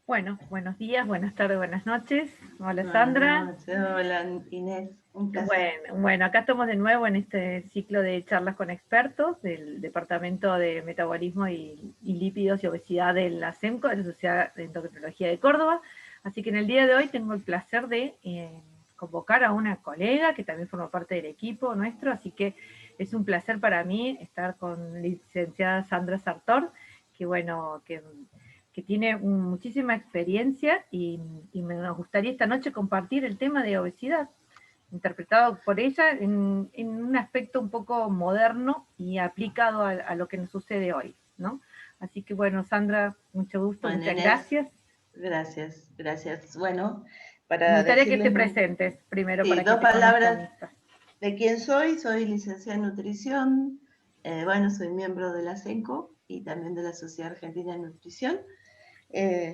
Bueno, buenos días, buenas tardes, buenas noches. Hola Buenas Sandra. noches, hola Inés, un placer. Bueno, acá estamos de nuevo en este ciclo de charlas con expertos del Departamento de Metabolismo y Lípidos y Obesidad de la SEMCO, de la Sociedad de Endocrinología de Córdoba. Así que en el día de hoy tengo el placer de convocar a una colega que también forma parte del equipo nuestro, así que es un placer para mí estar con la licenciada Sandra Sartor, que bueno, que tiene muchísima experiencia y me gustaría esta noche compartir el tema de obesidad, interpretado por ella en un aspecto un poco moderno y aplicado a lo que nos sucede hoy, ¿no? Así que bueno, Sandra, mucho gusto, Bueno, muchas Inés, gracias. gracias. Bueno, Me para gustaría que te decirles presentes primero sí, para que dos te conozcan palabras estas. de quién soy licenciada en nutrición, bueno, soy miembro de la SENCO y también de la Sociedad Argentina de Nutrición.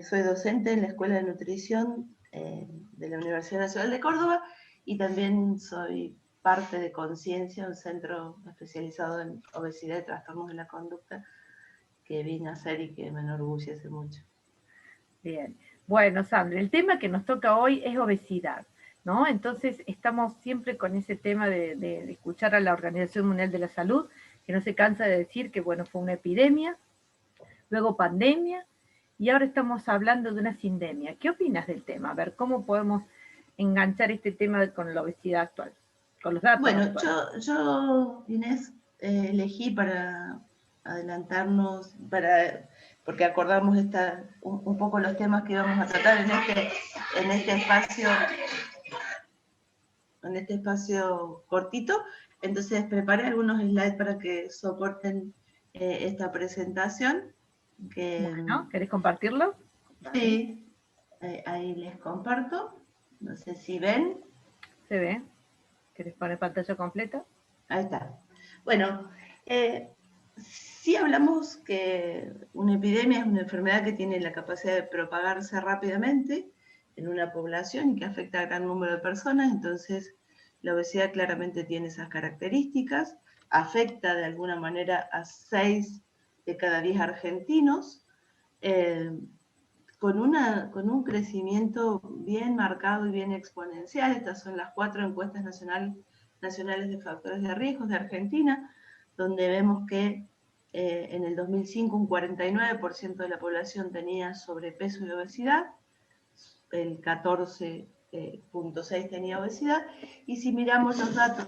Soy docente en la Escuela de Nutrición de la Universidad Nacional de Córdoba y también soy parte de Conciencia, un centro especializado en obesidad y trastornos de la conducta que vine a hacer y que me enorgullece mucho. Bien. Bueno, Sandra, el tema que nos toca hoy es obesidad, ¿no? Entonces estamos siempre con ese tema de escuchar a la Organización Mundial de la Salud, que no se cansa de decir que, bueno, fue una epidemia, luego pandemia, y ahora estamos hablando de una sindemia. ¿Qué opinas del tema? A ver, ¿cómo podemos enganchar este tema con la obesidad actual, con los datos Bueno, actuales? yo Inés, elegí para adelantarnos, porque acordamos un poco los temas que íbamos a tratar en este espacio, en este espacio cortito. Entonces preparé algunos slides para que soporten esta presentación. Que Bueno, ¿querés compartirlo? Dale, sí, ahí les comparto. No sé si ven. se ve. ¿Querés poner pantalla completa? Ahí está. Bueno, sí hablamos que una epidemia es una enfermedad que tiene la capacidad de propagarse rápidamente en una población y que afecta a gran número de personas, entonces la obesidad claramente tiene esas características, afecta de alguna manera a 6 de cada 10 argentinos, eh, con un crecimiento bien marcado y bien exponencial. Estas son las 4 encuestas nacionales de factores de riesgo de Argentina, donde vemos que en el 2005 un 49% de la población tenía sobrepeso y obesidad, el 14,6 tenía obesidad, y si miramos los datos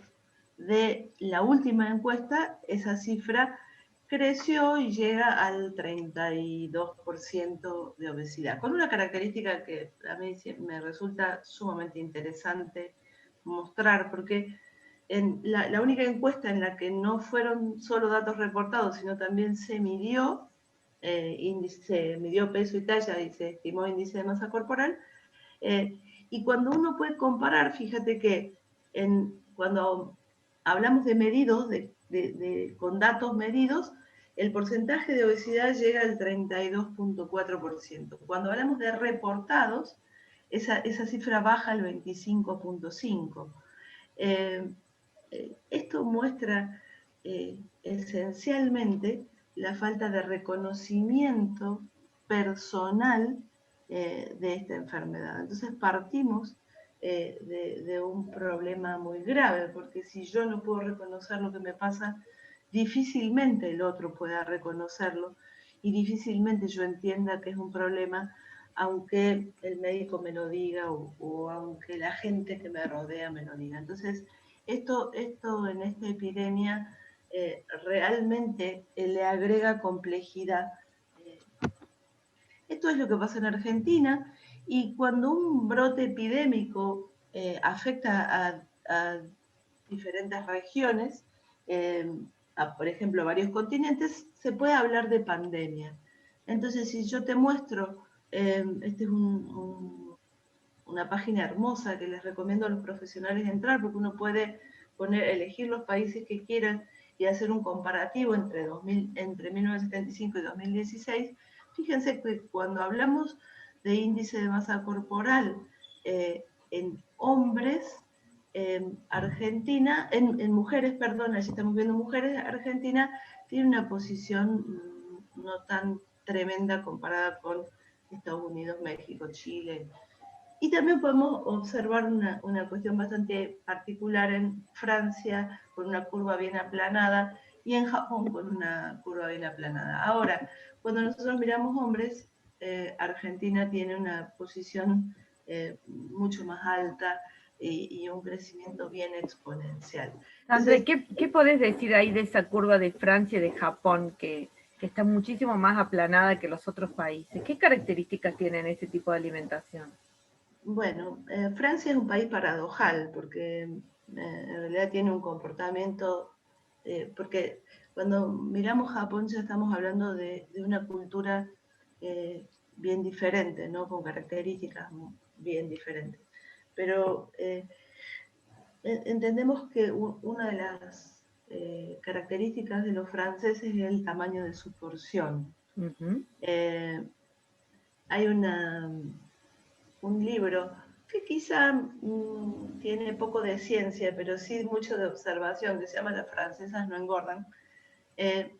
de la última encuesta, esa cifra creció y llega al 32% de obesidad, con una característica que a mí me resulta sumamente interesante mostrar, porque en la única encuesta en la que no fueron solo datos reportados, sino también se midió índice, midió peso y talla y se estimó índice de masa corporal. Y cuando uno puede comparar, fíjate que cuando hablamos de medidos, con datos medidos, el porcentaje de obesidad llega al 32,4%. Cuando hablamos de reportados, esa cifra baja al 25,5%. Esto muestra esencialmente la falta de reconocimiento personal de esta enfermedad. Entonces partimos de un problema muy grave, porque si yo no puedo reconocer lo que me pasa, difícilmente el otro pueda reconocerlo y difícilmente yo entienda que es un problema, aunque el médico me lo diga o aunque la gente que me rodea me lo diga. Entonces, esto en esta epidemia realmente le agrega complejidad. Esto es lo que pasa en Argentina, y cuando un brote epidémico afecta a diferentes regiones, por ejemplo, varios continentes, se puede hablar de pandemia. Entonces, si yo te muestro, este es una página hermosa que les recomiendo a los profesionales entrar, porque uno puede elegir los países que quieran y hacer un comparativo entre 1975 y 2016. Fíjense que cuando hablamos de índice de masa corporal en hombres, Argentina, en mujeres, perdón, allí estamos viendo mujeres, Argentina tiene una posición no tan tremenda comparada con Estados Unidos, México, Chile. Y también podemos observar una cuestión bastante particular en Francia, con una curva bien aplanada, y en Japón con una curva bien aplanada. Ahora, cuando nosotros miramos hombres, Argentina tiene una posición mucho más alta y un crecimiento bien exponencial. André, Entonces, ¿qué podés decir ahí de esa curva de Francia y de Japón que está muchísimo más aplanada que los otros países? ¿Qué características tienen ese tipo de alimentación? bueno, Francia es un país paradojal porque en realidad tiene un comportamiento, porque cuando miramos Japón ya estamos hablando de una cultura bien diferente, ¿no? Con características bien diferentes. Pero entendemos que una de las características de los franceses es el tamaño de su porción. Ujú. Hay un libro que quizá tiene poco de ciencia, pero sí mucho de observación, que se llama Las francesas no engordan, eh,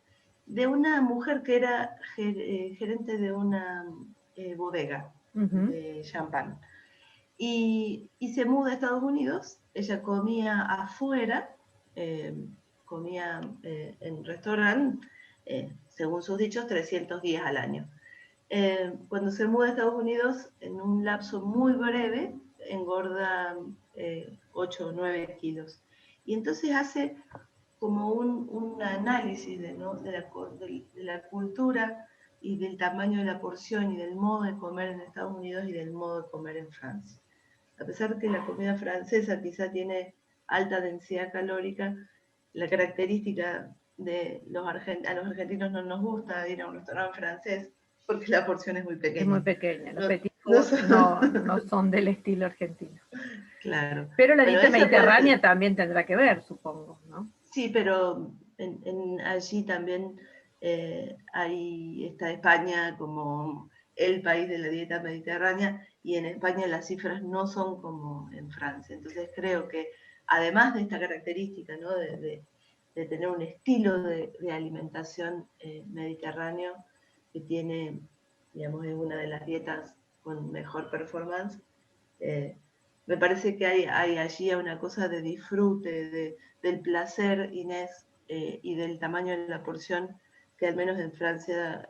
de una mujer que era gerente de una bodega Ujú. de champán. Y se muda a Estados Unidos, ella comía afuera, eh, comía en restaurante, según sus dichos, 300 días al año. Cuando se muda a Estados Unidos, en un lapso muy breve, engorda 8 o 9 kilos. Y entonces hace como un análisis ¿no? de la cultura y del tamaño de la porción y del modo de comer en Estados Unidos y del modo de comer en Francia. A pesar que la comida francesa quizá tiene alta densidad calórica, la característica de a los argentinos no nos gusta ir a un restaurante francés porque la porción es muy Es muy pequeña. pequeña. Los No, petit no fours no son del estilo argentino. claro. Pero la Bueno, dieta esa mediterránea puede, también tendrá que ver, supongo, ¿no? sí, pero allí también está España como el país de la dieta mediterránea y en España las cifras no son como en Francia. Entonces creo que además de esta característica, ¿no? de tener un estilo de alimentación mediterráneo que tiene, digamos, es una de las dietas con mejor performance, eh, me parece que hay allí una cosa de disfrute, del placer, Inés, y del tamaño de la porción, que al menos en Francia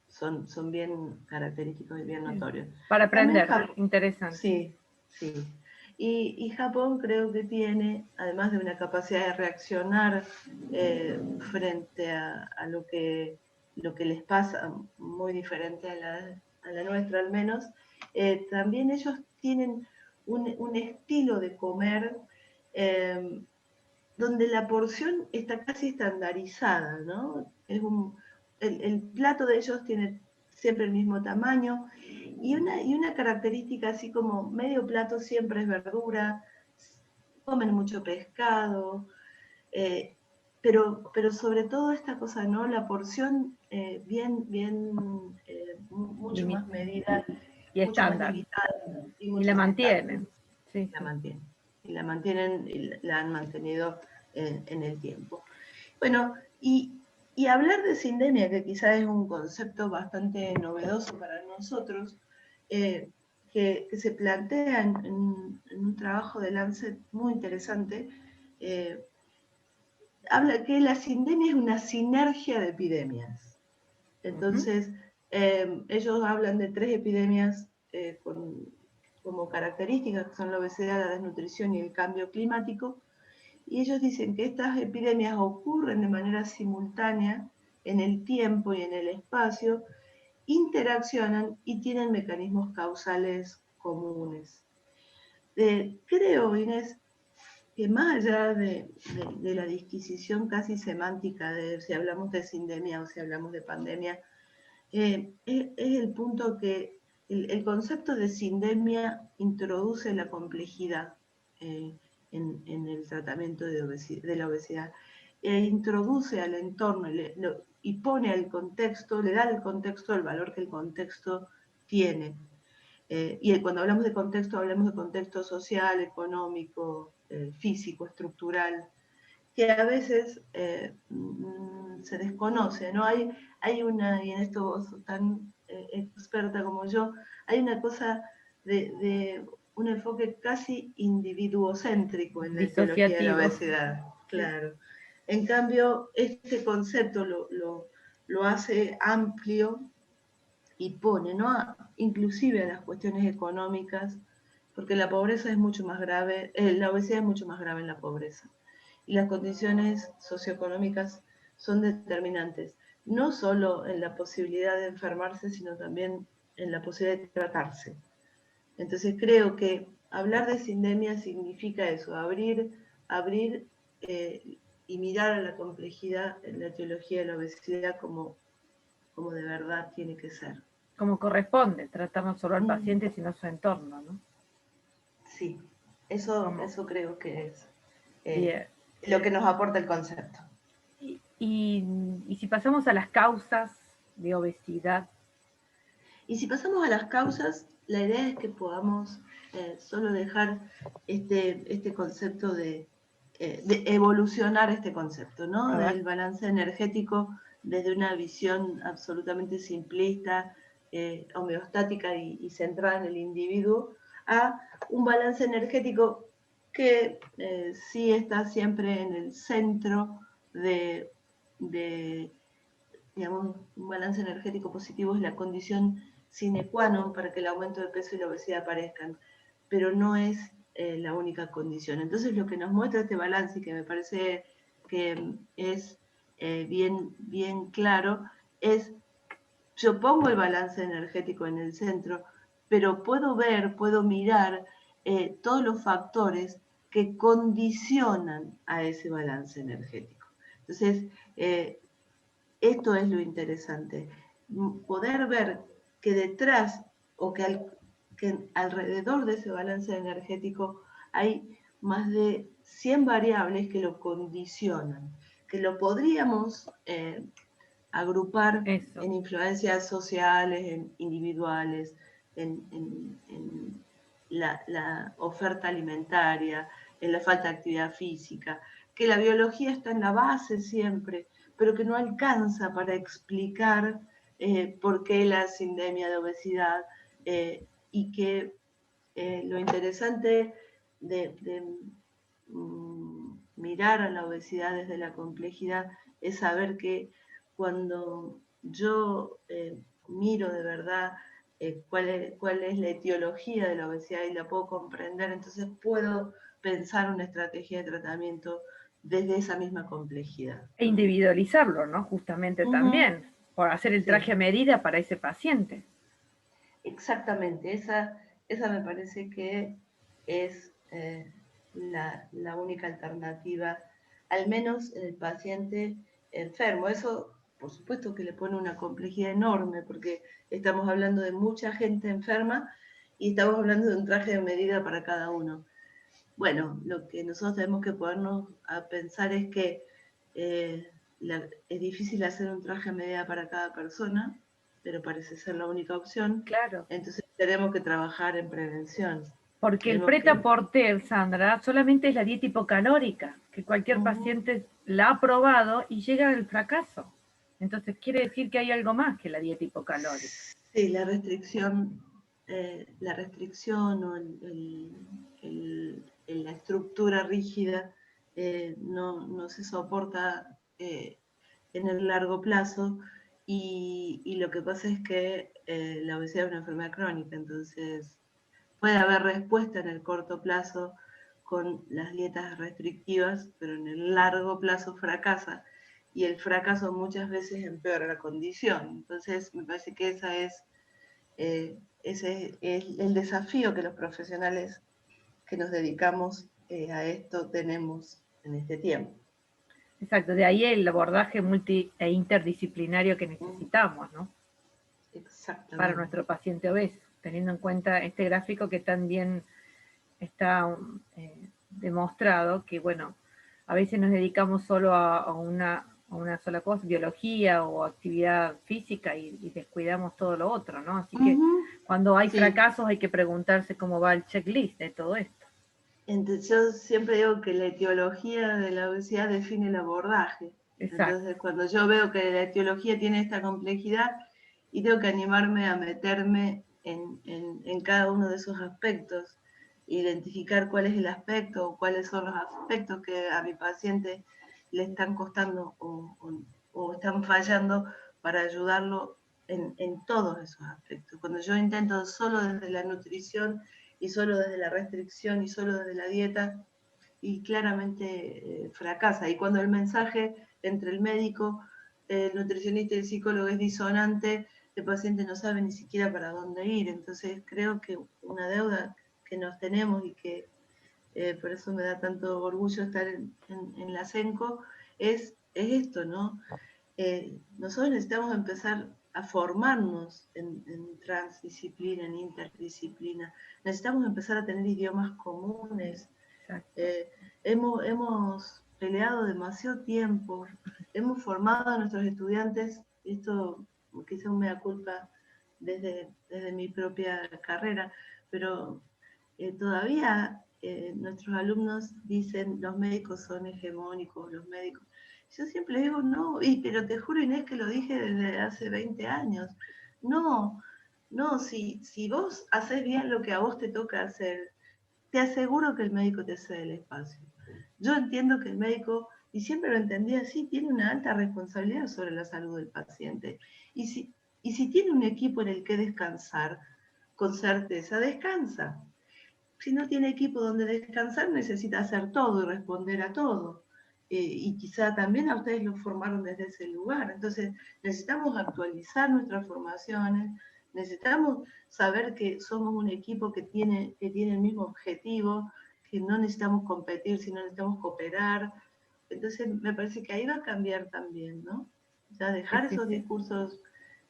son bien característicos y bien notorios. Para También aprender, Japón, interesante. sí, sí. Y Japón creo que tiene, además de una capacidad de reaccionar frente a lo que les pasa, muy diferente a la nuestra al menos, también ellos tienen un estilo de comer eh, donde la porción está casi estandarizada, ¿no? El plato de ellos tiene siempre el mismo tamaño y una característica así como medio plato siempre es verdura, comen mucho pescado, eh, pero sobre todo esta cosa, ¿no? La porción mucho más medida, Y mucho más estándar. limitada y Y mucho la más estándar. mantienen. Sí, La sí. mantienen. Y la mantienen, y la han mantenido en el tiempo. Bueno, y hablar de sindemia, que quizás es un concepto bastante novedoso para nosotros, eh, que se plantea en un trabajo de Lancet muy interesante, eh, habla que la sindemia es una sinergia de epidemias. Ujú. Entonces, ellos hablan de tres epidemias como características, que son la obesidad, la desnutrición y el cambio climático, y ellos dicen que estas epidemias ocurren de manera simultánea en el tiempo y en el espacio, interaccionan y tienen mecanismos causales comunes. Creo, Inés, que más allá de la disquisición casi semántica de si hablamos de sindemia o si hablamos de pandemia, es el punto que el concepto de sindemia introduce la complejidad eh, en el tratamiento de la obesidad. Introduce al entorno y pone al contexto, le da al contexto el valor que el contexto tiene. Y cuando hablamos de contexto, hablamos de contexto social, económico, físico, estructural, que a veces se desconoce, ¿no? Hay una, y en esto vos tan experta como yo, hay una cosa de un enfoque casi individuocéntrico en la etiología de la Disociativo. obesidad, claro. En cambio, este concepto lo hace amplio y pone, ¿no? Inclusive a las cuestiones económicas, porque la pobreza es mucho más grave, la obesidad es mucho más grave en la pobreza. Y las condiciones socioeconómicas son determinantes, no solo en la posibilidad de enfermarse, sino también en la posibilidad de tratarse. Entonces creo que hablar de sindemia significa eso, abrir y mirar a la complejidad en la etiología de la obesidad como de verdad tiene que ser. Como corresponde, tratamos solo al paciente, sino su entorno, ¿no? Sí, eso creo que es Bien. lo que nos aporta el concepto. Y si pasamos a las causas de obesidad. Y si pasamos a las causas, la idea es que podamos solo dejar este concepto de evolucionar este concepto, ¿no? Del balance energético desde una visión absolutamente simplista, homeostática y centrada en el individuo, a un balance energético que sí está siempre en el centro de, digamos, un balance energético positivo es la condición sine qua non para que el aumento de peso y la obesidad aparezcan, pero no es la única condición. Entonces lo que nos muestra este balance, y que me parece que es bien claro, es yo pongo el balance energético en el centro, pero puedo mirar todos los factores que condicionan a ese balance energético. Entonces, esto es lo interesante, poder ver que detrás o que alrededor de ese balance energético hay más de 100 variables que lo condicionan, que lo podríamos agrupar en influencias sociales, en individuales, en la oferta alimentaria, en la falta de actividad física, que la biología está en la base siempre, pero que no alcanza para explicar por qué la sindemia de obesidad y que lo interesante de mirar a la obesidad desde la complejidad es saber que cuando yo miro de verdad cuál es la etiología de la obesidad y la puedo comprender, entonces puedo pensar una estrategia de tratamiento desde esa misma complejidad. E individualizarlo, ¿no? Justamente también, por hacer el traje a medida para ese paciente. Exactamente, esa me parece que es la única alternativa, al menos en el paciente enfermo. Eso, por supuesto, que le pone una complejidad enorme, porque estamos hablando de mucha gente enferma y estamos hablando de un traje de medida para cada uno. Bueno, lo que nosotros tenemos que ponernos a pensar es que es difícil hacer un traje a medida para cada persona, pero parece ser la única opción. Claro. Entonces tenemos que trabajar en prevención. Porque el pret-a-porter, Sandra, solamente es la dieta hipocalórica, que cualquier paciente la ha probado y llega al fracaso. Entonces quiere decir que hay algo más que la dieta hipocalórica. Sí, la restricción o la estructura rígida no se soporta en el largo plazo y lo que pasa es que la obesidad es una enfermedad crónica, entonces puede haber respuesta en el corto plazo con las dietas restrictivas, pero en el largo plazo fracasa y el fracaso muchas veces empeora la condición. Entonces me parece que ese es el desafío que los profesionales que nos dedicamos a esto tenemos en este tiempo. Exacto, de ahí el abordaje multi e interdisciplinario que necesitamos, ¿no? Exactamente. Para nuestro paciente obeso, teniendo en cuenta este gráfico que también está demostrado que, bueno, a veces nos dedicamos solo a una sola cosa, biología o actividad física y descuidamos todo lo otro, ¿no? Así que cuando hay fracasos hay que preguntarse cómo va el checklist de todo esto. Entonces, yo siempre digo que la etiología de la obesidad define el abordaje. Exacto. Entonces, cuando yo veo que la etiología tiene esta complejidad, y tengo que animarme a meterme en cada uno de esos aspectos, identificar cuál es el aspecto o cuáles son los aspectos que a mi paciente le están costando o están fallando para ayudarlo en todos esos aspectos. Cuando yo intento solo desde la nutrición y solo desde la restricción y solo desde la dieta, y claramente fracasa. Y cuando el mensaje entre el médico, el nutricionista y el psicólogo es disonante, el paciente no sabe ni siquiera para dónde ir. Entonces creo que una deuda que nos tenemos y que por eso me da tanto orgullo estar en la CENCO, es esto, ¿no? Nosotros necesitamos empezar a formarnos en transdisciplina, en interdisciplina. Necesitamos empezar a tener idiomas comunes. Hemos peleado demasiado tiempo, hemos formado a nuestros estudiantes, esto quizá un mea culpa desde mi propia carrera, pero todavía nuestros alumnos dicen los médicos son hegemónicos, los médicos. Yo siempre digo, no, pero te juro, Inés, que lo dije desde hace 20 años. No, no, si vos haces bien lo que a vos te toca hacer, te aseguro que el médico te cede el espacio. Yo entiendo que el médico, y siempre lo entendí así, tiene una alta responsabilidad sobre la salud del paciente. Y si tiene un equipo en el que descansar, con certeza descansa. Si no tiene equipo donde descansar, necesita hacer todo y responder a todo. Y quizá también a ustedes lo formaron desde ese lugar. Entonces, necesitamos actualizar nuestras formaciones, necesitamos saber que somos un equipo que tiene el mismo objetivo, que no necesitamos competir, sino necesitamos cooperar. Entonces, me parece que ahí va a cambiar también, ¿no? O sea, Sí, dejar sí, esos sí. discursos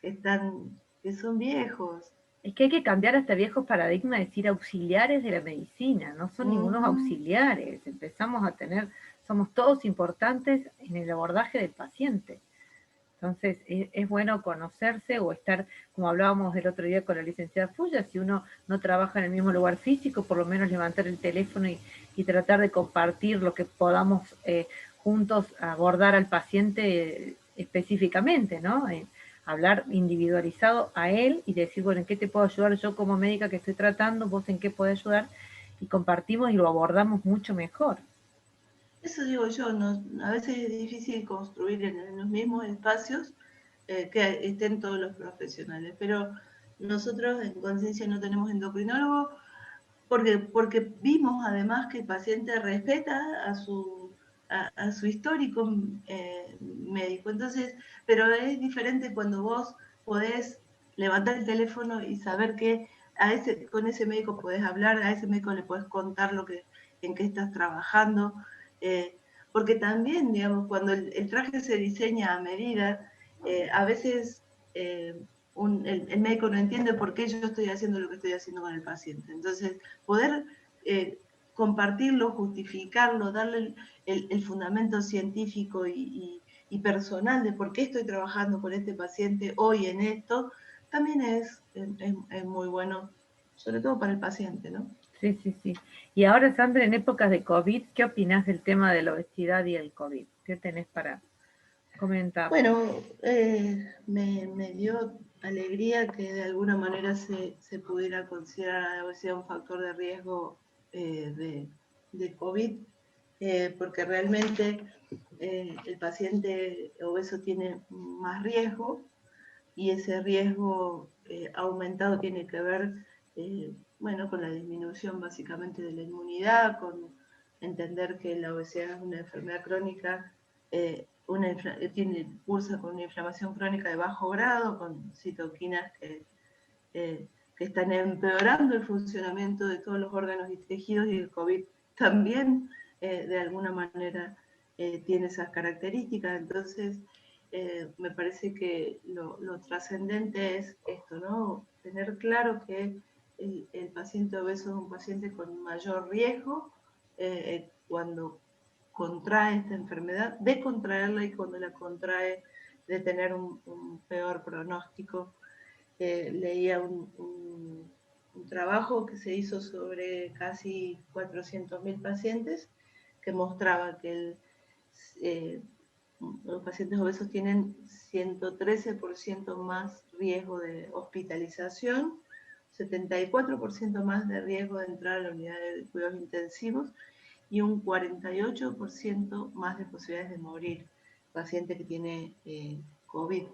que son viejos. Es que hay que cambiar este viejo paradigma de decir auxiliares de la medicina, no son ningunos Ujú. auxiliares, empezamos a tener, somos todos importantes en el abordaje del paciente. Entonces es bueno conocerse o estar, como hablábamos el otro día con la licenciada Fuya, si uno no trabaja en el mismo lugar físico, por lo menos levantar el teléfono y tratar de compartir lo que podamos juntos abordar al paciente específicamente, ¿no? Hablar individualizado a él y decir, bueno, ¿en qué te puedo ayudar yo como médica que estoy tratando? ¿Vos en qué podés ayudar? Y compartimos y lo abordamos mucho mejor. Eso digo yo, a veces es difícil construir en los mismos espacios que estén todos los profesionales, pero nosotros en Conciencia no tenemos endocrinólogo porque vimos además que el paciente respeta a su histórico médico. Entonces, pero es diferente cuando vos podés levantar el teléfono y saber que con ese médico podés hablar, a ese médico le podés contar en qué estás trabajando. Porque también, digamos, cuando el traje se diseña a medida, a veces el médico no entiende por qué yo estoy haciendo lo que estoy haciendo con el paciente. Entonces, poder compartirlo, justificarlo, darle el fundamento científico y personal de por qué estoy trabajando con este paciente hoy en esto, también es muy bueno, sobre todo para el paciente, ¿no? Sí, sí, sí. Y ahora, Sandra, en épocas de COVID, ¿qué opinas del tema de la obesidad y el COVID? ¿Qué tenés para comentar? Bueno, me dio alegría que de alguna manera se pudiera considerar a la obesidad un factor de riesgo de COVID, porque realmente el paciente obeso tiene más riesgo y ese riesgo aumentado tiene que ver, bueno, con la disminución básicamente de la inmunidad, con entender que la obesidad es una enfermedad crónica, cursa con una inflamación crónica de bajo grado, con citoquinas que están empeorando el funcionamiento de todos los órganos y tejidos, y el COVID también de alguna manera tiene esas características. Entonces, me parece que lo trascendente es esto, ¿no? Tener claro que el paciente obeso es un paciente con mayor riesgo cuando contrae esta enfermedad, de contraerla, y cuando la contrae, de tener un peor pronóstico. Leía un trabajo que se hizo sobre casi 400.000 pacientes que mostraba que eh, los pacientes obesos tienen 113% más riesgo de hospitalización, 74% más de riesgo de entrar a la unidad de cuidados intensivos y un 48% más de posibilidades de morir, paciente que tiene COVID.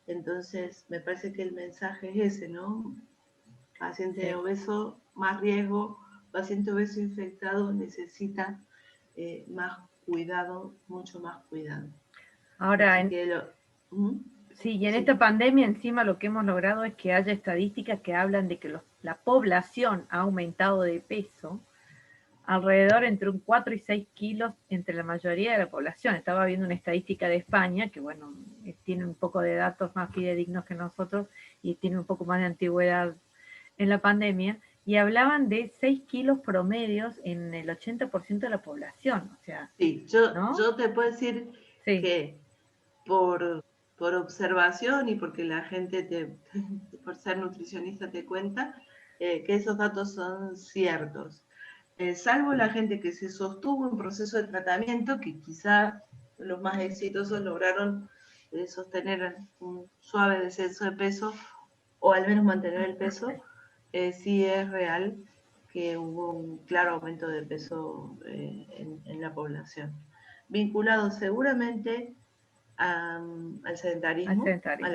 Entonces, me parece que el mensaje es ese, ¿no? Paciente Sí. obeso, más riesgo, paciente obeso infectado necesita más cuidado, mucho más cuidado. Ahora, Así que sí, y en sí. esta pandemia encima lo que hemos logrado es que haya estadísticas que hablan de que la población ha aumentado de peso alrededor entre un 4 y 6 kilos entre la mayoría de la población. Estaba viendo una estadística de España, que bueno, tiene un poco de datos más fidedignos que nosotros y tiene un poco más de antigüedad en la pandemia, y hablaban de 6 kilos promedios en el 80% de la población, o sea, Sí, ¿no? yo te puedo decir Sí, que por observación y porque la gente, por ser nutricionista, te cuenta que esos datos son ciertos. Salvo la gente que se sostuvo en proceso de tratamiento, que quizá los más exitosos lograron sostener un suave descenso de peso o al menos mantener el peso, sí es real que hubo un claro aumento de peso en la población, vinculado seguramente al al sedentarismo, sedentarismo.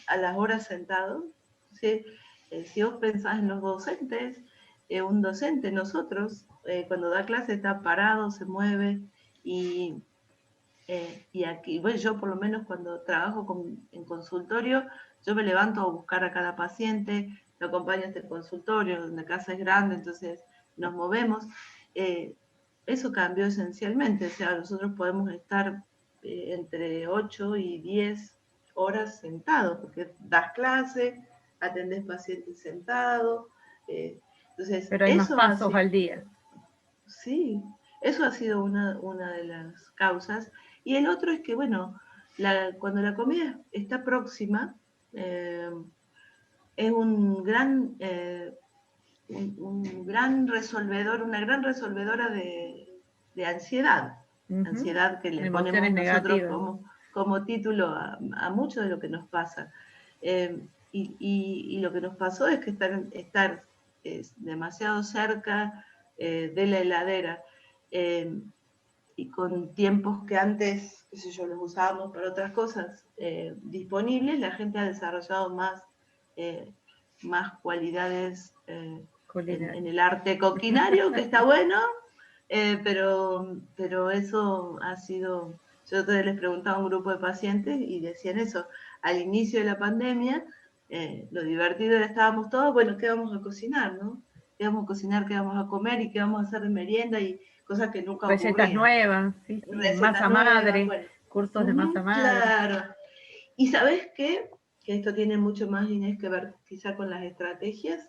a las horas sentado. ¿Sí? Si vos pensás en los docentes, un docente, nosotros, cuando da clase está parado, se mueve y aquí, bueno, yo por lo menos cuando trabajo en consultorio, yo me levanto a buscar a cada paciente, lo acompaño a este consultorio, donde la casa es grande, entonces nos movemos. Eso cambió esencialmente, o sea, nosotros podemos estar entre 8 y 10 horas sentados, porque das clase, atendés pacientes sentados. Entonces, Pero hay más eso ha pasos sido, al día. sí, eso ha sido una de las causas. Y el otro es que, bueno, cuando la comida está próxima, eh, es un gran resolvedor, una gran resolvedora de ansiedad. Ujú. Ansiedad que le ponemos Emociones nosotros negativas. como título a mucho de lo que nos pasa. Y lo que nos pasó es que estar demasiado cerca de la heladera y con tiempos que antes, qué sé yo, los usábamos para otras cosas disponibles, la gente ha desarrollado eh, más cualidades en Culinaria. el arte coquinario, que está bueno, pero eso ha sido, yo les preguntaba a un grupo de pacientes y decían eso, al inicio de la pandemia, lo divertido era estábamos todos, bueno, ¿qué vamos a cocinar, no? ¿Qué vamos a cocinar, qué vamos a comer y qué vamos a hacer de merienda? Y cosas que nunca Recetas ocurrían. nuevas, sí, sí, Recetas masa nuevas, madre, bueno. cursos de masa madre. Claro. Y sabes qué? Que esto tiene mucho más, Inés, que ver quizá con las estrategias.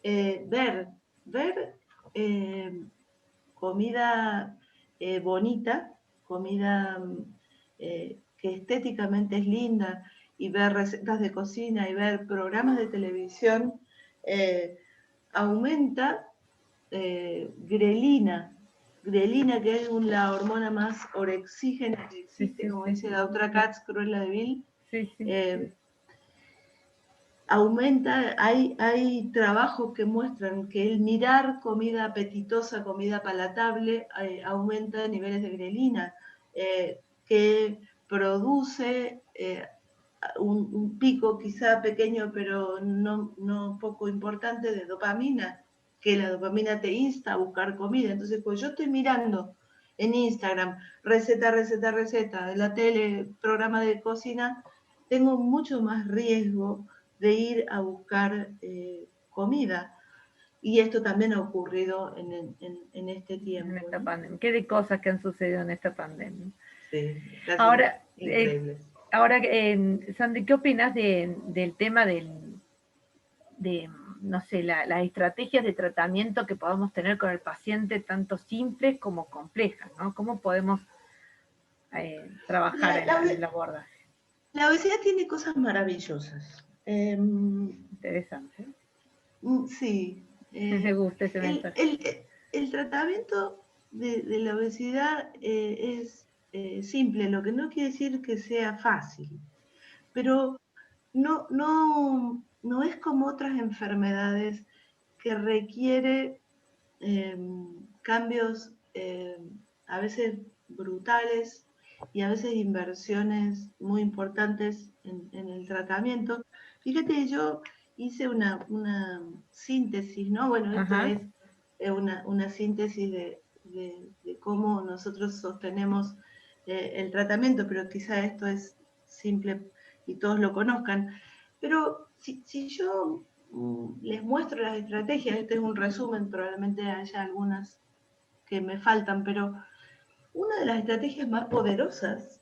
Ver eh, comida bonita, comida que estéticamente es linda, y ver recetas de cocina y ver programas de televisión, eh, aumenta grelina, grelina que es la hormona más orexígena que Sí, existe, sí, como sí, dice la otra sí, Katz, Cruella de Vil, sí, sí, eh, aumenta, hay trabajos que muestran que el mirar comida apetitosa, comida palatable, aumenta niveles de grelina, que produce un pico quizá pequeño, pero no poco importante de dopamina, que la dopamina te insta a buscar comida. Entonces, pues yo estoy mirando en Instagram receta de la tele, programa de cocina, tengo mucho más riesgo de ir a buscar comida. Y esto también ha ocurrido en este en tiempo, esta ¿no? pandemia. ¿Qué de cosas que han sucedido en esta pandemia? Sí, casi Ahora, increíbles. Sandy, ¿qué opinas del tema de, no sé, las estrategias de tratamiento que podamos tener con el paciente, tanto simples como complejas, ¿no? ¿Cómo podemos trabajar La, la, en el abordaje? la obesidad tiene cosas maravillosas. Interesante. Sí, Me gusta ese el, mensaje. el- el tratamiento de la obesidad es simple, lo que no quiere decir que sea fácil, pero no es como otras enfermedades que requiere cambios a veces brutales y a veces inversiones muy importantes en el tratamiento. Fíjate, yo hice una síntesis, ¿no? Bueno, esto Ajá. es una síntesis de cómo nosotros sostenemos el tratamiento, pero quizá esto es simple y todos lo conozcan. Pero si yo les muestro las estrategias, este es un resumen, probablemente haya algunas que me faltan, pero una de las estrategias más poderosas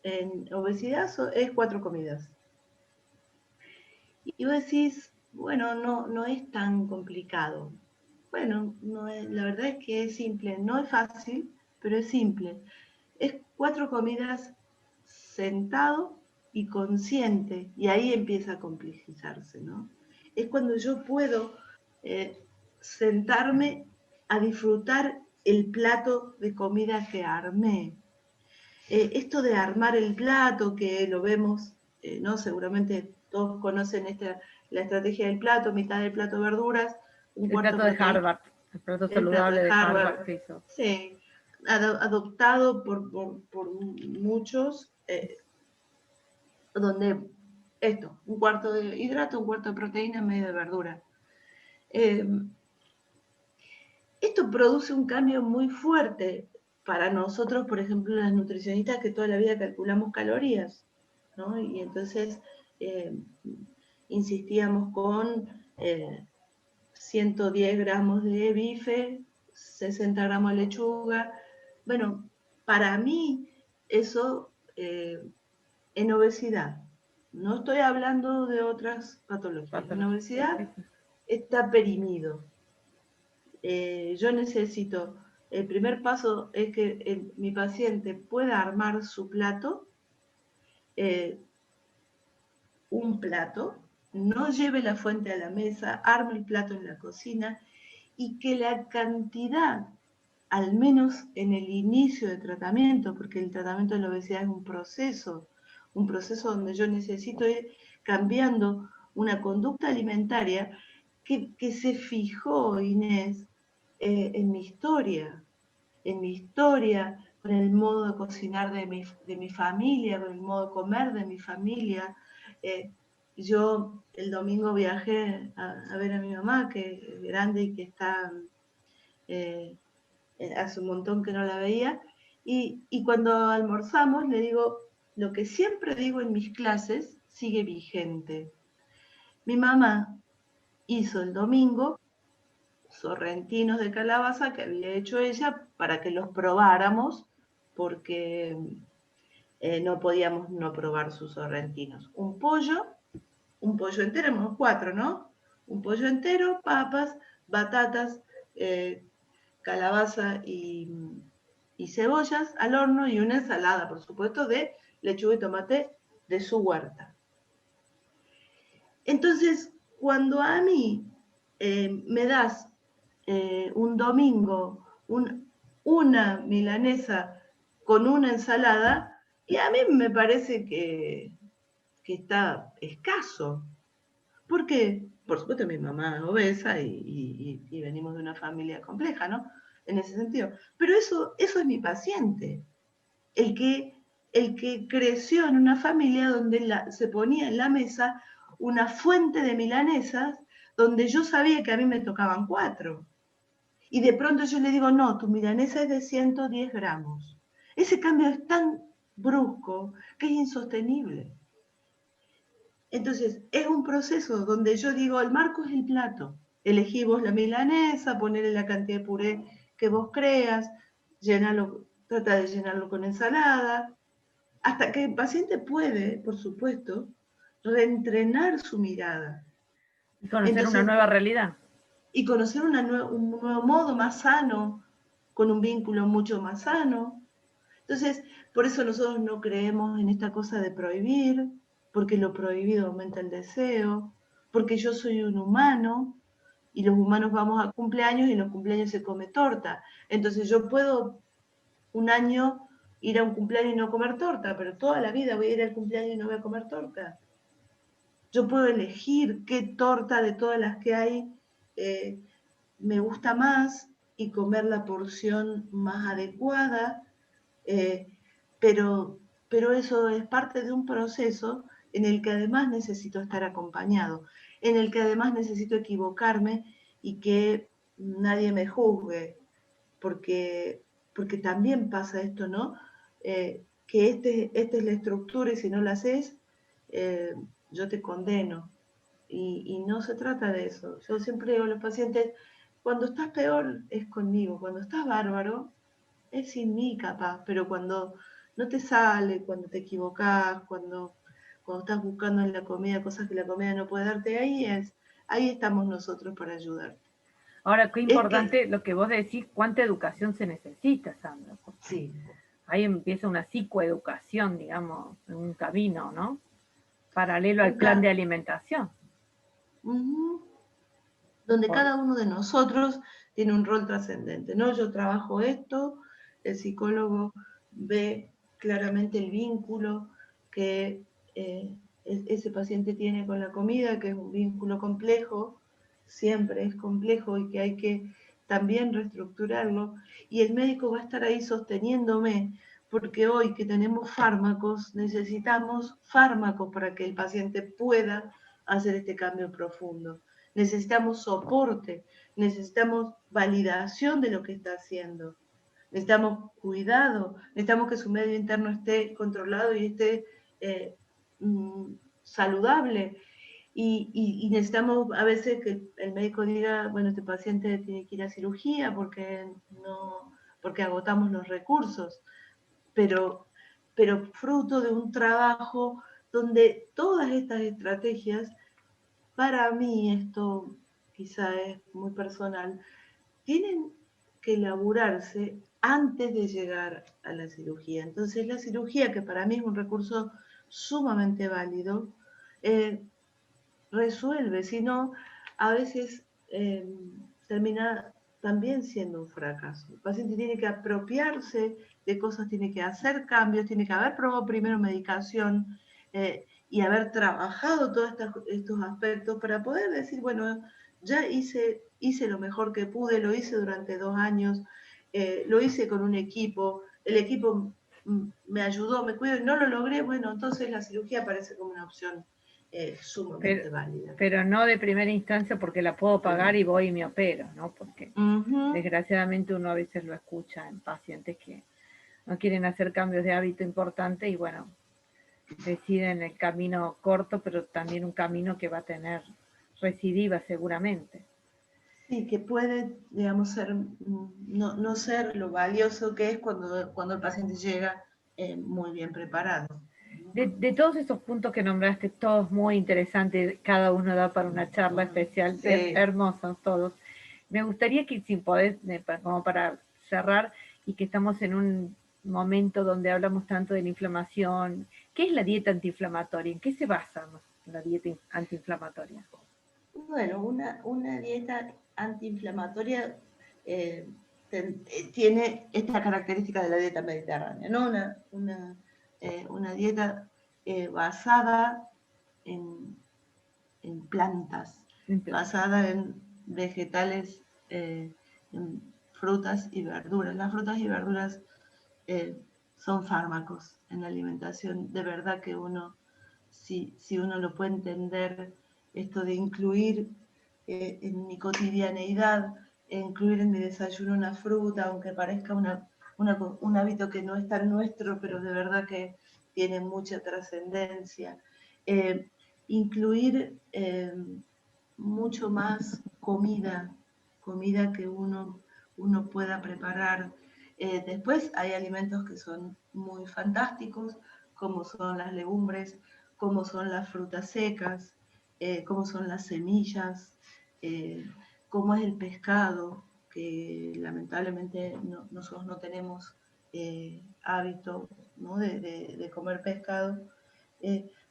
en obesidad es 4 comidas. Y vos decís, bueno, no es tan complicado. Bueno, la verdad es que es simple, no es fácil, pero es simple. Es 4 comidas sentado y consciente, y ahí empieza a complejizarse, ¿no? Es cuando yo puedo sentarme a disfrutar el plato de comida que armé. Esto de armar el plato, que lo vemos, ¿no? Seguramente todos conocen la estrategia del plato, mitad del plato verduras, un El cuarto plato de proteína, Harvard, el plato el plato de saludable de Harvard, Harvard que hizo. sí, adoptado por muchos, donde esto, un cuarto de hidrato, un cuarto de proteína, medio de verdura. Eh, Esto produce un cambio muy fuerte para nosotros, por ejemplo, las nutricionistas que toda la vida calculamos calorías, ¿no? Y entonces eh, insistíamos con 110 gramos de bife, 60 gramos de lechuga. Bueno, para mí eso en obesidad, no estoy hablando de otras patologías, en Patología. Sí, obesidad sí. está perimido. Yo necesito, el primer paso es que mi paciente pueda armar su plato, eh, un plato, no lleve la fuente a la mesa, arme el plato en la cocina y que la cantidad, al menos en el inicio de tratamiento, porque el tratamiento de la obesidad es un proceso donde yo necesito ir cambiando una conducta alimentaria que se fijó, Inés, en mi historia, con el modo de cocinar de mi familia, con el modo de comer de mi familia. Eh, yo el domingo viajé a ver a mi mamá, que es grande y que está, eh, hace un montón que no la veía, y cuando almorzamos le digo, lo que siempre digo en mis clases sigue vigente. Mi mamá hizo el domingo sorrentinos de calabaza que había hecho ella para que los probáramos, porque no podíamos no probar sus sorrentinos. Un pollo entero, éramos 4, ¿no? Un pollo entero, papas, batatas, eh, calabaza y cebollas al horno y una ensalada, por supuesto, de lechuga y tomate de su huerta. Entonces, cuando a mí me das un domingo una milanesa con una ensalada, y a mí me parece que está escaso. ¿Por qué? Por supuesto, mi mamá es obesa y venimos de una familia compleja, ¿no? En ese sentido. Pero eso es mi paciente, el que, el que creció en una familia donde se ponía en la mesa una fuente de milanesas donde yo sabía que a mí me tocaban 4. Y de pronto yo le digo, no, tu milanesa es de 110 gramos. Ese cambio es tan brusco que es insostenible. Entonces, es un proceso donde yo digo, el marco es el plato. Elegí vos la milanesa, ponerle la cantidad de puré que vos creas, llenarlo, trata de llenarlo con ensalada, hasta que el paciente puede, por supuesto, reentrenar su mirada. Y conocer una Entonces, nueva realidad. y conocer un nuevo modo más sano, con un vínculo mucho más sano. Entonces, por eso nosotros no creemos en esta cosa de prohibir, porque lo prohibido aumenta el deseo, porque yo soy un humano y los humanos vamos a cumpleaños y en los cumpleaños se come torta. Entonces yo puedo un año ir a un cumpleaños y no comer torta, pero toda la vida voy a ir al cumpleaños y no voy a comer torta. Yo puedo elegir qué torta de todas las que hay me gusta más y comer la porción más adecuada, eh, pero, pero eso es parte de un proceso en el que además necesito estar acompañado, en el que además necesito equivocarme y que nadie me juzgue, porque también pasa esto, ¿no? Que esta es la estructura y si no la haces, eh, yo te condeno. Y no se trata de eso. Yo siempre digo a los pacientes, cuando estás peor es conmigo, cuando estás bárbaro es sin mí capaz, pero cuando no te sale, cuando te equivocás, cuando estás buscando en la comida cosas que la comida no puede darte, ahí estamos nosotros para ayudarte. Ahora, qué Es que, importante lo que vos decís, cuánta educación se necesita, Sandra, porque sí, ahí empieza una psicoeducación, digamos, un camino, ¿no? Paralelo al un plan de alimentación. uh-huh, donde Por, cada uno de nosotros tiene un rol trascendente, ¿no? Yo trabajo esto, el psicólogo ve claramente el vínculo que ese paciente tiene con la comida, que es un vínculo complejo, siempre es complejo y que hay que también reestructurarlo, y el médico va a estar ahí sosteniéndome, porque hoy que tenemos fármacos, necesitamos fármacos para que el paciente pueda hacer este cambio profundo. Necesitamos soporte, necesitamos validación de lo que está haciendo, necesitamos cuidado, necesitamos que su medio interno esté controlado y esté eh, saludable. Y necesitamos a veces que el médico diga, bueno, este paciente tiene que ir a cirugía porque agotamos los recursos, pero, pero fruto de un trabajo donde todas estas estrategias, para mí esto quizá es muy personal, tienen que elaborarse antes de llegar a la cirugía. Entonces la cirugía, que para mí es un recurso sumamente válido, eh, resuelve, sino a veces termina también siendo un fracaso. El paciente tiene que apropiarse de cosas, tiene que hacer cambios, tiene que haber probado primero medicación y haber trabajado todos estos aspectos para poder decir, bueno, ya hice lo mejor que pude, lo hice durante 2 años, lo hice con un equipo, el equipo me ayudó, me cuidó y no lo logré, bueno, entonces la cirugía parece como una opción pero, sumamente válida. pero no de primera instancia porque la puedo pagar Sí. y voy y me opero, ¿no? Porque Uh-huh. desgraciadamente uno a veces lo escucha en pacientes que no quieren hacer cambios de hábito importantes y bueno, deciden el camino corto, pero también un camino que va a tener recidiva seguramente. Sí, que puede, digamos, ser, no ser lo valioso que es cuando el paciente llega muy bien preparado. De todos esos puntos que nombraste, todos muy interesantes, cada uno da para una charla especial, Sí. hermosos todos. Me gustaría que si podés, como para cerrar, y que estamos en un momento donde hablamos tanto de la inflamación, ¿qué es la dieta antiinflamatoria? ¿En qué se basa la dieta antiinflamatoria? Bueno, una dieta antiinflamatoria eh, tiene esta característica de la dieta mediterránea, ¿no? Una dieta basada en, en plantas, basada en vegetales, en frutas y verduras. Las frutas y verduras eh, son fármacos en la alimentación. De verdad que si uno lo puede entender, esto de incluir en mi cotidianeidad, incluir en mi desayuno una fruta, aunque parezca un hábito que no es tan nuestro, pero de verdad que tiene mucha trascendencia. Eh, incluir mucho más comida que uno pueda preparar. Después hay alimentos que son muy fantásticos, como son las legumbres, como son las frutas secas, como son las semillas, eh, como es el pescado, que lamentablemente nosotros no tenemos hábito, ¿no? de comer pescado,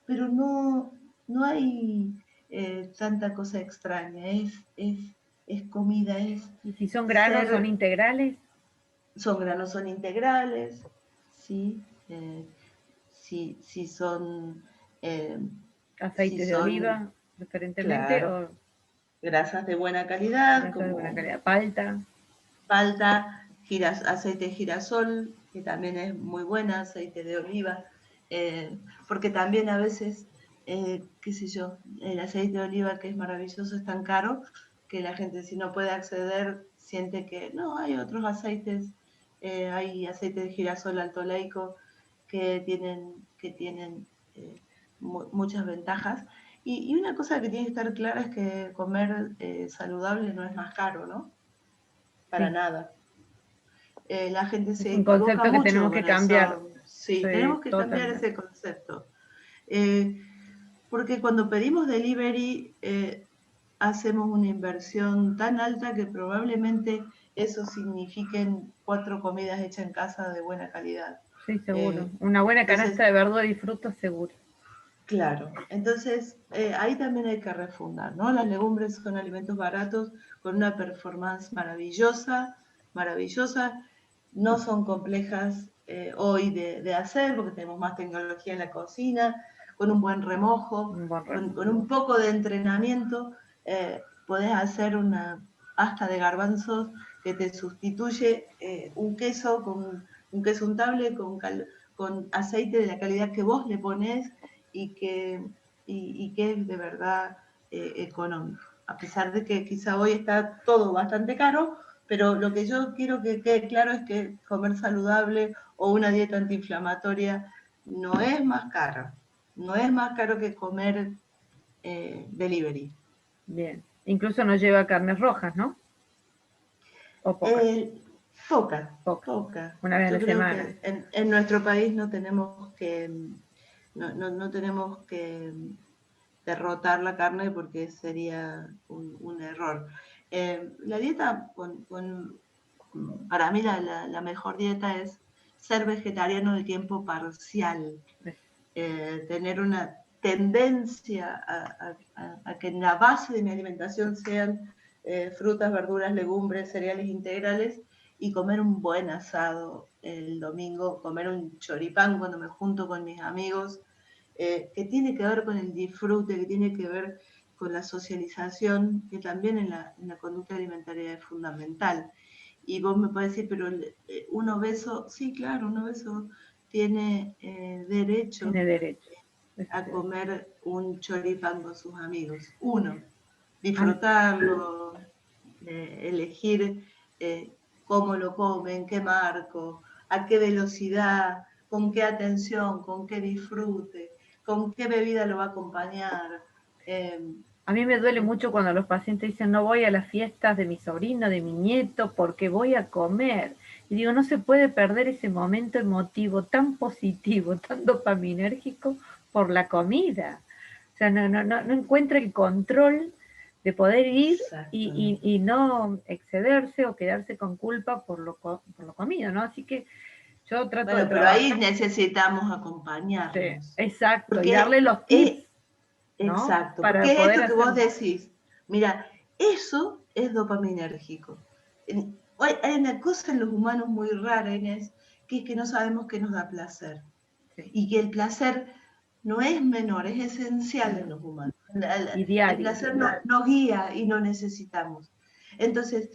pero no hay tanta cosa extraña, es comida, es Y si son granos, son ser, integrales, son granos, son integrales, sí, si son, eh, si Aceites de son, oliva, preferentemente, claro, o grasas de buena calidad, grasas de buena como calidad. Palta, palta, aceite de girasol, que también es muy buena, aceite de oliva, porque también a veces, qué sé yo, el aceite de oliva que es maravilloso es tan caro que la gente si no puede acceder siente que no, hay otros aceites, hay aceite de girasol altoleico que tienen muchas ventajas. Y una cosa que tiene que estar clara es que comer saludable no es más caro, ¿no? Para sí. nada. La gente Es se un equivoca concepto que mucho tenemos que con cambiar. eso. Sí, Sí, tenemos que cambiar totalmente. ese concepto. Eh, Porque cuando pedimos delivery, hacemos una inversión tan alta que probablemente eso signifiquen 4 comidas hechas en casa de buena calidad. Sí, seguro. Eh, Una buena entonces, canasta de verdura y frutos, seguro. claro, entonces ahí también hay que refundar, ¿no? Las legumbres son alimentos baratos con una performance maravillosa, maravillosa, no son complejas hoy de hacer porque tenemos más tecnología en la cocina, con un buen remojo, Un buen con remojo. un poco de entrenamiento, podés hacer una pasta de garbanzos que te sustituye un queso con un queso untable con aceite de la calidad que vos le ponés y que es de verdad económico. A pesar de que quizá hoy está todo bastante caro, pero lo que yo quiero que quede claro es que comer saludable o una dieta antiinflamatoria no es más caro. No es más caro que comer delivery. Bien. Incluso no lleva carnes rojas, ¿no? O pocas. Eh, Poca, Pocas. poca. Una vez a Yo la creo semana. que en nuestro país no tenemos que derrotar la carne porque sería un error. La dieta, para mí la mejor dieta es ser vegetariano de tiempo parcial, tener una tendencia a que en la base de mi alimentación sean frutas, verduras, legumbres, cereales integrales y comer un buen asado el domingo, comer un choripán cuando me junto con mis amigos, que tiene que ver con el disfrute, que tiene que ver con la socialización, que también en la conducta alimentaria es fundamental. Y vos me podés decir, pero un obeso, sí, claro, un obeso tiene derecho Tiene derecho. a Este, comer un choripán con sus amigos. Uno, a, disfrutarlo, elegir cómo lo comen, qué marco, a qué velocidad, con qué atención, con qué disfrute, con qué bebida lo va a acompañar. Eh, a mí me duele mucho cuando los pacientes dicen no voy a las fiestas de mi sobrino, de mi nieto, porque voy a comer. Y digo, no se puede perder ese momento emotivo tan positivo, tan dopaminérgico por la comida. O sea, no encuentra el control de poder ir Exactamente. y no excederse o quedarse con culpa por lo comido, ¿no? Así que yo trato de Bueno, pero ahí trabajar, necesitamos sí, acompañarlos, exacto, y darle porque los tips, ¿no? exacto, Para porque poder esto que vos hacerlo. decís, mira, eso es dopaminérgico. Hay una cosa en los humanos muy rara, Inés, que es que no sabemos qué nos da placer. Sí, Y que el placer no es menor, es esencial en los humanos. y El diario. placer nos guía y no necesitamos. Entonces,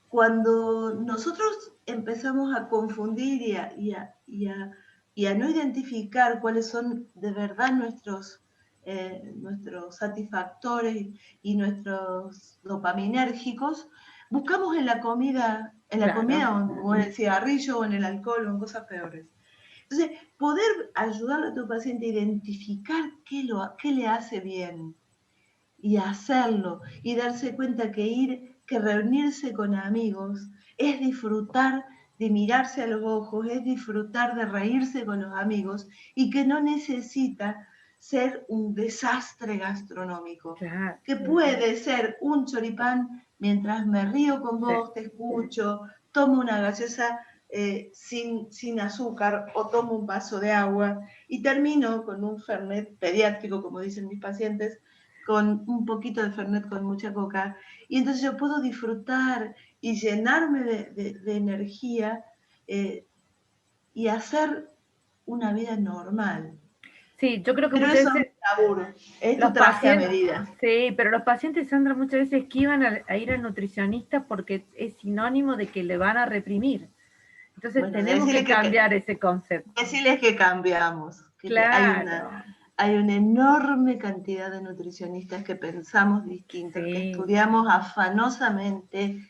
cuando nosotros empezamos a confundir y a no identificar cuáles son de verdad nuestros satisfactores y nuestros dopaminérgicos, buscamos en la comida, Claro, o en el cigarrillo o en el alcohol o en cosas peores. Entonces, poder ayudarle a tu paciente a identificar qué le hace bien y hacerlo y darse cuenta que reunirse con amigos es disfrutar de mirarse a los ojos, es disfrutar de reírse con los amigos y que no necesita ser un desastre gastronómico, claro, que puede ser un choripán mientras me río con sí. vos, te escucho, tomo una gaseosa sin azúcar o tomo un vaso de agua y termino con un fernet pediátrico, como dicen mis pacientes, con un poquito de Fernet con mucha coca, y entonces yo puedo disfrutar y llenarme de energía, eh, y hacer una vida normal. Sí, yo creo que Pero muchas eso es veces un laburo, es tu los traje a pacientes, medida. sí, pero los pacientes, Sandra, muchas veces esquivan a ir al nutricionista porque es sinónimo de que le van a reprimir. Entonces Bueno, tenemos que cambiar ese concepto. decirles que cambiamos, Claro, hay una enorme cantidad de nutricionistas que pensamos distintos, que sí, estudiamos afanosamente,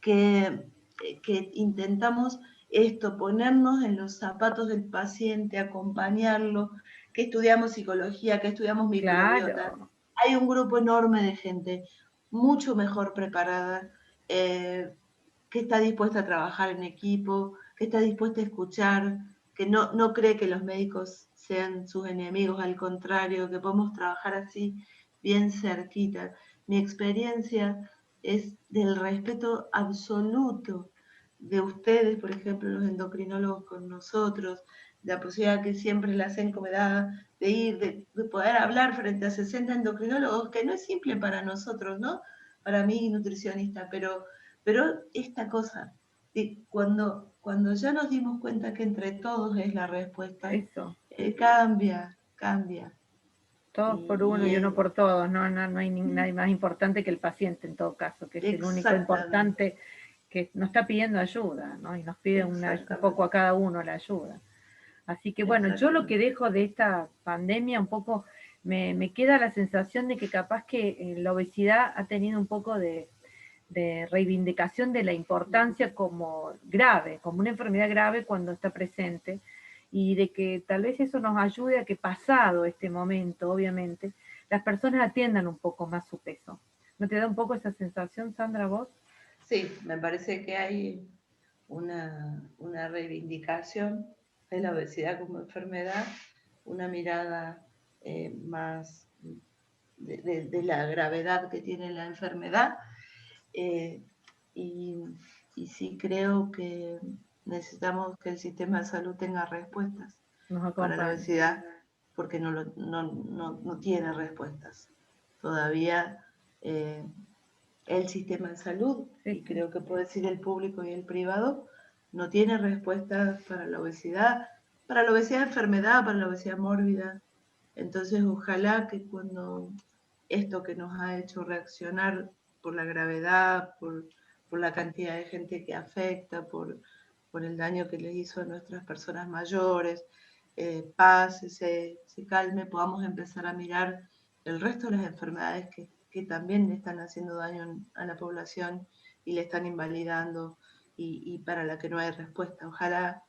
que intentamos esto, ponernos en los zapatos del paciente, acompañarlo, que estudiamos psicología, que estudiamos microbiota. claro, Hay un grupo enorme de gente mucho mejor preparada, que está dispuesta a trabajar en equipo, que está dispuesta a escuchar, que no cree que los médicos sean sus enemigos, al contrario, que podemos trabajar así bien cerquita. Mi experiencia es del respeto absoluto de ustedes, por ejemplo, los endocrinólogos con nosotros, de la posibilidad que siempre la CENCO me da de ir, de poder hablar frente a 60 endocrinólogos, que no es simple para nosotros, ¿no? Para mí, nutricionista, pero esta cosa, cuando ya nos dimos cuenta que entre todos es la respuesta, eso. cambia. Todos por uno Y y uno es por todos, no hay nadie más importante que el paciente en todo caso, que es el único exactamente, importante que nos está pidiendo ayuda, ¿no? Y nos pide un poco exactamente, a cada uno la ayuda. Así que bueno, yo lo que exactamente. dejo de esta pandemia un poco, me queda la sensación de que capaz que la obesidad ha tenido un poco de reivindicación de la importancia como grave, como una enfermedad grave cuando está presente, y de que tal vez eso nos ayude a que pasado este momento, obviamente, las personas atiendan un poco más su peso. ¿No te da un poco esa sensación, Sandra, vos? Sí, me parece que hay una reivindicación de la obesidad como enfermedad, una mirada más de la gravedad que tiene la enfermedad, eh, y, y sí creo que necesitamos que el sistema de salud tenga respuestas Nos para la acompaña. obesidad, porque no tiene respuestas. Todavía eh, el sistema de salud, Sí, y sí. creo que puedo decir el público y el privado, no tiene respuestas para la obesidad enfermedad, para la obesidad mórbida. Entonces, ojalá que cuando esto que nos ha hecho reaccionar por la gravedad, por la cantidad de gente que afecta, por el daño que les hizo a nuestras personas mayores, pase, se calme, podamos empezar a mirar el resto de las enfermedades que también le están haciendo daño a la población y le están invalidando y para la que no hay respuesta. Ojalá,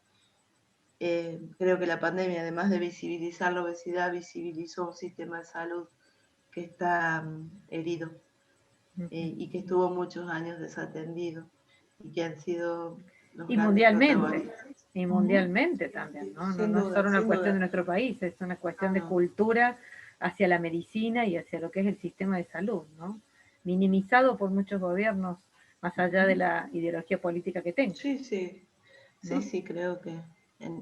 creo que la pandemia, además de visibilizar la obesidad, visibilizó un sistema de salud que está herido, Ujú. y que estuvo muchos años desatendido y que han sido los Y grandes mundialmente, protagonistas. y Ujú. mundialmente también, ¿no? No, Sin no es duda, solo una sin cuestión duda. de nuestro país, es una cuestión No, de no. cultura hacia la medicina y hacia lo que es el sistema de salud, ¿no? Minimizado por muchos gobiernos, más allá de la ideología política que tenga, Sí, sí, sí, ¿no? sí, creo que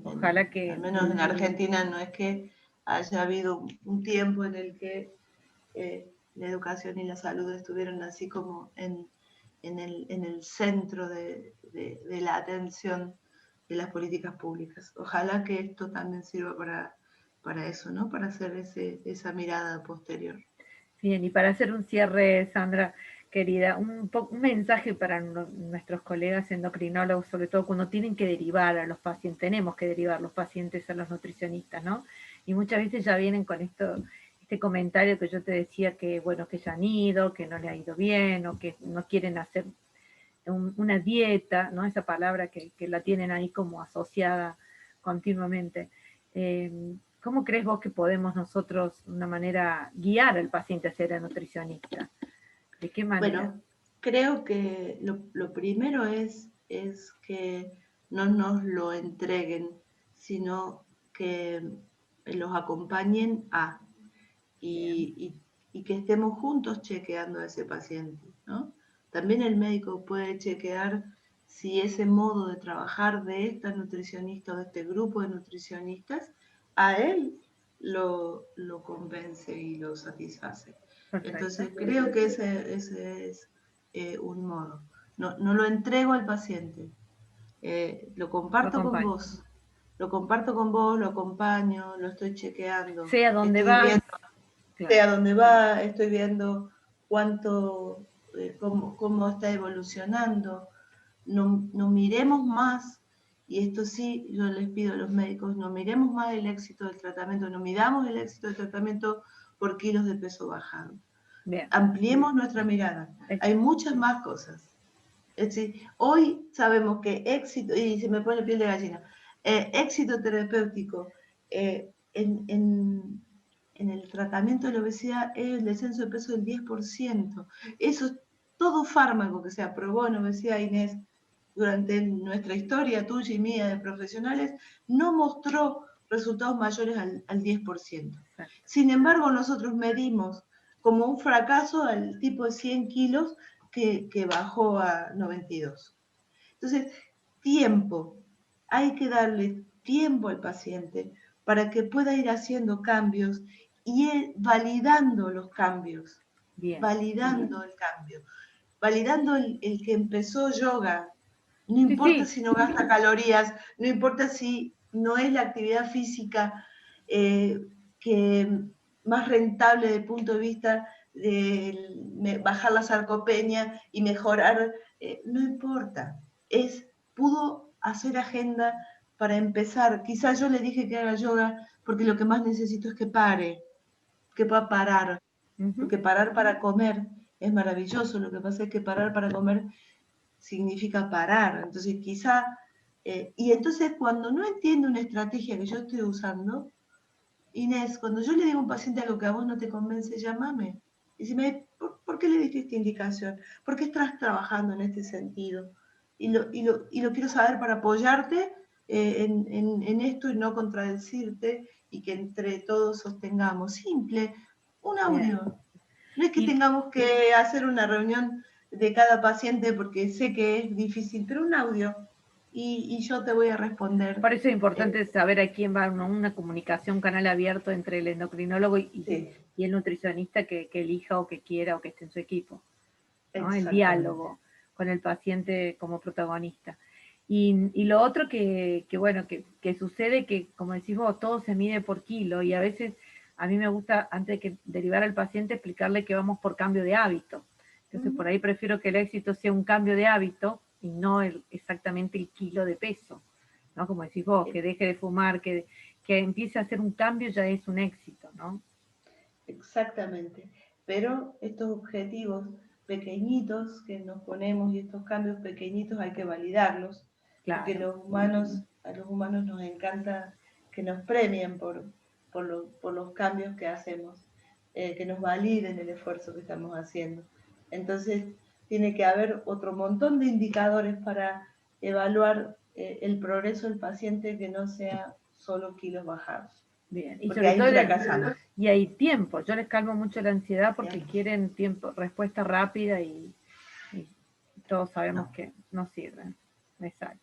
Ojalá al que menos en Argentina no es que haya habido un tiempo en el que la educación y la salud estuvieron así como en el centro de la atención de las políticas públicas. Ojalá que esto también sirva para eso, ¿no? Para hacer esa mirada posterior. bien, y para hacer un cierre, Sandra, querida, un mensaje para nuestros colegas endocrinólogos, sobre todo cuando tienen que derivar a los pacientes, tenemos que derivar los pacientes a los nutricionistas, ¿no? Y muchas veces ya vienen con este comentario que yo te decía que, bueno, que ya han ido, que no le ha ido bien, o que no quieren hacer una dieta, ¿no? Esa palabra que la tienen ahí como asociada continuamente. ¿Cómo crees vos que podemos nosotros, de una manera, guiar al paciente hacia la nutricionista? ¿De qué manera? Bueno, creo que lo primero es que no nos lo entreguen, sino que los acompañen Bien, y, y que estemos juntos chequeando a ese paciente, ¿no? También el médico puede chequear si ese modo de trabajar de esta nutricionista o de este grupo de nutricionistas a él lo convence y lo satisface. perfecto. Entonces creo que ese es un modo. No lo entrego al paciente, lo Lo comparto con acompaño. vos, lo comparto con vos, lo acompaño, lo estoy chequeando. Sé a dónde estoy va. viendo, Claro. sé a dónde va, estoy viendo cuánto, cómo está evolucionando. No miremos más, y esto sí, yo les pido a los médicos, no miremos más el éxito del tratamiento, no midamos el éxito del tratamiento por kilos de peso bajado. Bien. Ampliemos nuestra mirada. Hay muchas más cosas. Es decir, hoy sabemos que éxito, y se me pone piel de gallina, éxito terapéutico en el tratamiento de la obesidad es el descenso de peso del 10%. Eso es todo fármaco que se aprobó en obesidad, Inés, durante nuestra historia tuya y mía de profesionales, no mostró resultados mayores al 10%. Sin embargo, nosotros medimos como un fracaso al tipo de 100 kilos que bajó a 92. Entonces, tiempo. Hay que darle tiempo al paciente para que pueda ir haciendo cambios y validando los cambios. Bien. Validando el cambio. Validando el que empezó yoga. No importa si no gasta calorías, no importa si no es la actividad física que más rentable desde el punto de vista de bajar la sarcopenia y mejorar, no importa. Pudo hacer agenda para empezar. Quizás yo le dije que haga yoga porque lo que más necesito es que pare, que pueda parar. Porque parar para comer es maravilloso. Lo que pasa es que parar para comer significa parar. Entonces quizá, y entonces cuando no entiende una estrategia que yo estoy usando, Inés, cuando yo le digo a un paciente algo que a vos no te convence, llámame. Y decime, ¿por qué le diste esta indicación? ¿Por qué estás trabajando en este sentido? Y lo quiero saber para apoyarte en esto y no contradecirte y que entre todos sostengamos. Simple, un audio. No es que tengamos que hacer una reunión de cada paciente porque sé que es difícil, pero un audio y yo te voy a responder. Por eso es importante saber a quién va una comunicación, un canal abierto entre el endocrinólogo y el nutricionista que elija o que quiera o que esté en su equipo, ¿no? El diálogo con el paciente como protagonista. Y lo otro que sucede que, como decís vos, todo se mide por kilo y a veces a mí me gusta, antes de derivar al paciente, explicarle que vamos por cambio de hábito. Entonces, por ahí prefiero que el éxito sea un cambio de hábito y no exactamente el kilo de peso, ¿no? Como decís vos, que deje de fumar, que empiece a hacer un cambio ya es un éxito, ¿no? Exactamente. Pero estos objetivos pequeñitos que nos ponemos y estos cambios pequeñitos hay que validarlos, porque a los humanos nos encanta que nos premien por los cambios que hacemos, que nos validen el esfuerzo que estamos haciendo. Entonces, tiene que haber otro montón de indicadores para evaluar el progreso del paciente que no sea solo kilos bajados. Bien, y porque sobre ahí todo fracasamos. Y hay tiempo, yo les calmo mucho la ansiedad porque quieren tiempo, respuesta rápida y todos sabemos que no sirven. Exacto.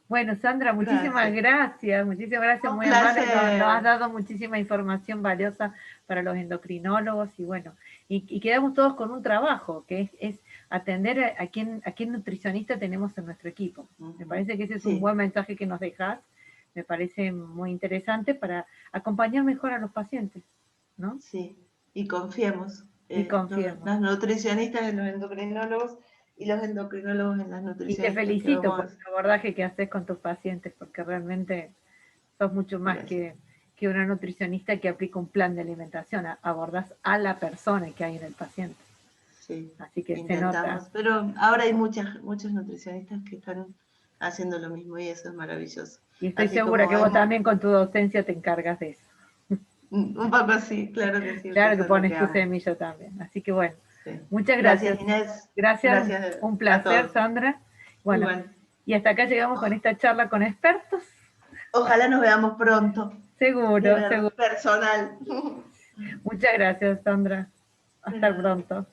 Bueno, Sandra, muchísimas gracias, muy amable, nos has dado muchísima información valiosa para los endocrinólogos y bueno, y quedamos todos con un trabajo, que es atender a quién nutricionista tenemos en nuestro equipo. Me parece que ese es un buen mensaje que nos dejas, me parece muy interesante para acompañar mejor a los pacientes, ¿no? Sí, y confiemos. Las nutricionistas en los endocrinólogos y los endocrinólogos en las nutricionistas. Y te felicito por el abordaje que haces con tus pacientes, porque realmente sos mucho más que una nutricionista que aplica un plan de alimentación, abordás a la persona que hay en el paciente. Sí, así que intentamos, se nota. Pero ahora hay muchos nutricionistas que están haciendo lo mismo y eso es maravilloso. Y estoy segura que vos también con tu docencia te encargas de eso. Un poco así, claro que sí. Claro que pones tu semilla también. Así que bueno, muchas gracias. Inés. Gracias, un placer, Sandra. Bueno, y hasta acá llegamos con esta charla con expertos. Ojalá nos veamos pronto. Seguro. Personal. Muchas gracias, Sandra. Hasta pronto.